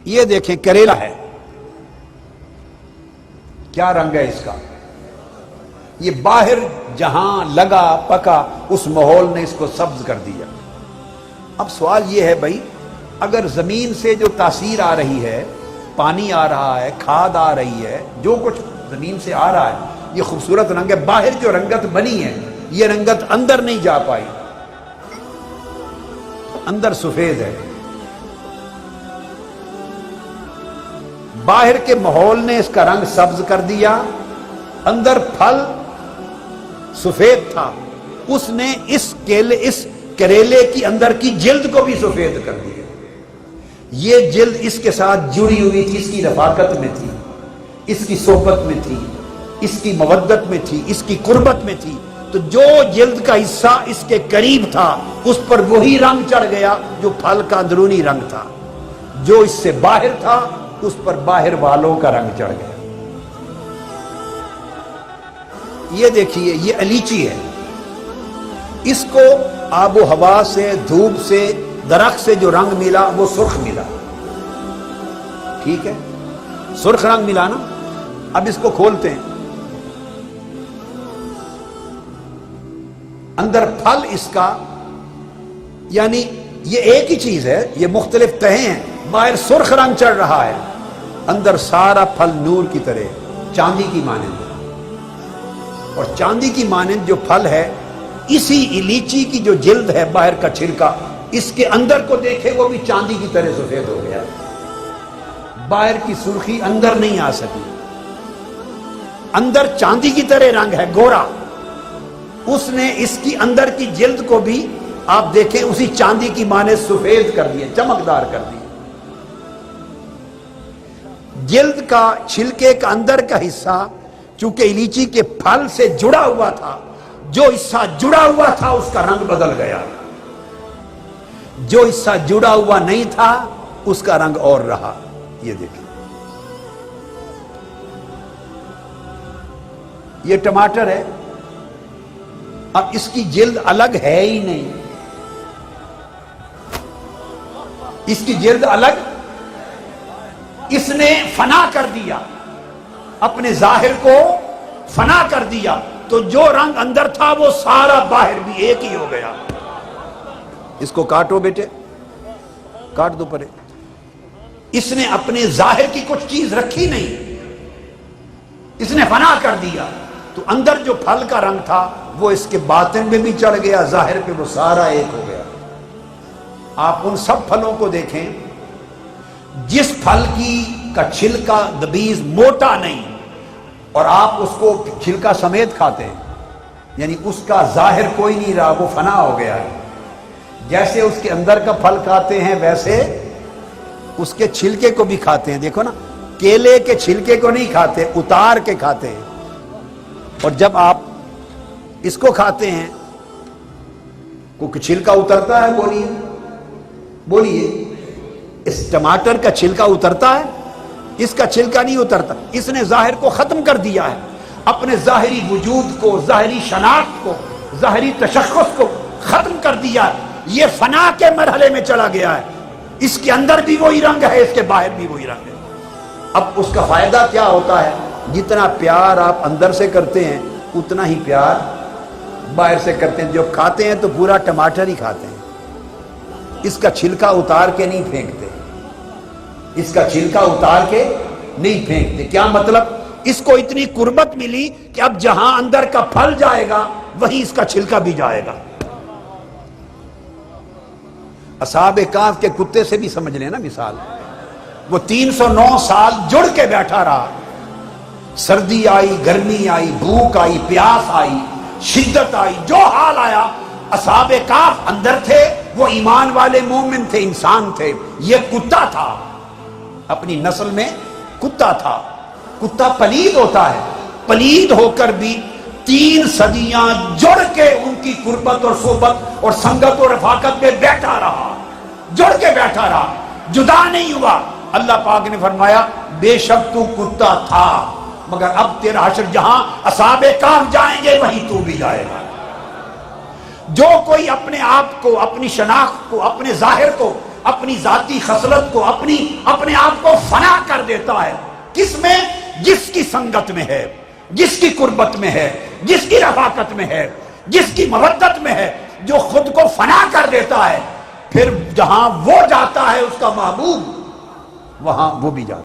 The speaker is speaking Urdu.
یہ دیکھیں کریلا ہے، کیا رنگ ہے اس کا؟ یہ باہر جہاں لگا پکا اس ماحول نے اس کو سبز کر دیا۔ اب سوال یہ ہے بھائی، اگر زمین سے جو تاثیر آ رہی ہے، پانی آ رہا ہے، کھاد آ رہی ہے، جو کچھ زمین سے آ رہا ہے، یہ خوبصورت رنگ ہے، باہر جو رنگت بنی ہے یہ رنگت اندر نہیں جا پائی، اندر سفید ہے۔ باہر کے ماحول نے اس کا رنگ سبز کر دیا، اندر پھل سفید تھا، اس نے اس کریلے کی اندر کی جلد کو بھی سفید کر دیا۔ یہ جلد اس کے ساتھ جڑی ہوئی تھی، اس کی رفاقت میں تھی، اس کی صحبت میں تھی، اس کی مودت میں تھی، اس کی قربت میں تھی، تو جو جلد کا حصہ اس کے قریب تھا اس پر وہی رنگ چڑھ گیا جو پھل کا اندرونی رنگ تھا، جو اس سے باہر تھا اس پر باہر والوں کا رنگ چڑھ گیا۔ یہ دیکھیے، یہ الیچی ہے، اس کو آب و ہوا سے، دھوپ سے، درخت سے جو رنگ ملا وہ سرخ ملا، ٹھیک ہے، سرخ رنگ ملا نا۔ اب اس کو کھولتے ہیں، اندر پھل اس کا، یعنی یہ ایک ہی چیز ہے، یہ مختلف تہیں ہیں، باہر سرخ رنگ چڑھ رہا ہے، اندر سارا پھل نور کی طرح چاندی کی مانند، اور چاندی کی مانند جو پھل ہے، اسی لیچی کی جو جلد ہے، باہر کا چھلکا، اس کے اندر کو دیکھے وہ بھی چاندی کی طرح سفید ہو گیا، باہر کی سرخی اندر نہیں آ سکی، اندر چاندی کی طرح رنگ ہے، گورا، اس نے اس کی اندر کی جلد کو بھی آپ دیکھیں اسی چاندی کی مانند سفید کر دیا، چمکدار کر دیا۔ جلد کا چھلکے کا اندر کا حصہ چونکہ لیچی کے پھل سے جڑا ہوا تھا، جو حصہ جڑا ہوا تھا اس کا رنگ بدل گیا، جو حصہ جڑا ہوا نہیں تھا اس کا رنگ اور رہا۔ یہ دیکھیں، یہ ٹماٹر ہے، اب اس کی جلد الگ ہے ہی نہیں، اس کی جلد الگ، اس نے فنا کر دیا، اپنے ظاہر کو فنا کر دیا، تو جو رنگ اندر تھا وہ سارا باہر بھی ایک ہی ہو گیا۔ اس کو کاٹو بیٹے، کاٹ دو پرے۔ اس نے اپنے ظاہر کی کچھ چیز رکھی نہیں، اس نے فنا کر دیا، تو اندر جو پھل کا رنگ تھا وہ اس کے باطن میں بھی چڑھ گیا، ظاہر پہ وہ سارا ایک ہو گیا۔ آپ ان سب پھلوں کو دیکھیں، جس پھل کی کا چھلکا دبیز موٹا نہیں اور آپ اس کو چھلکا سمیت کھاتے ہیں، یعنی اس کا ظاہر کوئی نہیں رہا، وہ فنا ہو گیا ہے، جیسے اس کے اندر کا پھل کھاتے ہیں ویسے اس کے چھلکے کو بھی کھاتے ہیں۔ دیکھو نا، کیلے کے چھلکے کو نہیں کھاتے، اتار کے کھاتے ہیں، اور جب آپ اس کو کھاتے ہیں کوئی چھلکا اترتا ہے؟ بولیے بولیے، اس ٹماٹر کا چھلکا اترتا ہے؟ اس کا چھلکا نہیں اترتا، اس نے ظاہر کو ختم کر دیا ہے، اپنے ظاہری وجود کو، ظاہری شناخت کو، ظاہری تشخص کو ختم کر دیا ہے، یہ فنا کے مرحلے میں چلا گیا ہے، اس کے اندر بھی وہی رنگ ہے، اس کے باہر بھی وہی رنگ ہے۔ اب اس کا فائدہ کیا ہوتا ہے؟ جتنا پیار آپ اندر سے کرتے ہیں اتنا ہی پیار باہر سے کرتے ہیں۔ جو کھاتے ہیں تو پورا ٹماٹر ہی کھاتے ہیں، اس کا چھلکا اتار کے نہیں پھینکتے، اس کا چھلکا اتار کے نہیں پھینکتے۔ کیا مطلب؟ اس کو اتنی قربت ملی کہ اب جہاں اندر کا پھل جائے گا وہیں اس کا چھلکا بھی جائے گا۔ اصحاب کہف کے کتے سے بھی سمجھ لیں نا مثال، وہ 309 سال جڑ کے بیٹھا رہا، سردی آئی، گرمی آئی، بھوک آئی، پیاس آئی، شدت آئی، جو حال آیا، اصحاب کہف اندر تھے، وہ ایمان والے مومن تھے، انسان تھے، یہ کتا تھا، اپنی نسل میں کتا تھا۔ کتا پلید ہوتا ہے، پلید ہو کر بھی 3 صدیاں جڑ کے ان کی قربت اور صحبت اور سنگت اور رفاقت میں بیٹھا رہا، جڑ کے بیٹھا رہا، جدا نہیں ہوا۔ اللہ پاک نے فرمایا بے شک تو کتا تھا، مگر اب تیرا حشر جہاں اصحاب کہف جائیں گے وہیں تو بھی جائے گا۔ جو کوئی اپنے آپ کو، اپنی شناخت کو، اپنے ظاہر کو اپنی ذاتی خصلت کو، اپنے آپ کو فنا کر دیتا ہے. کس میں؟ جس کی سنگت میں ہے، جس کی قربت میں ہے، جس کی رفاقت میں ہے، جس کی مودت میں ہے. جو خود کو فنا کر دیتا ہے، پھر جہاں وہ جاتا ہے اس کا محبوب، وہاں وہ بھی جاتا ہے.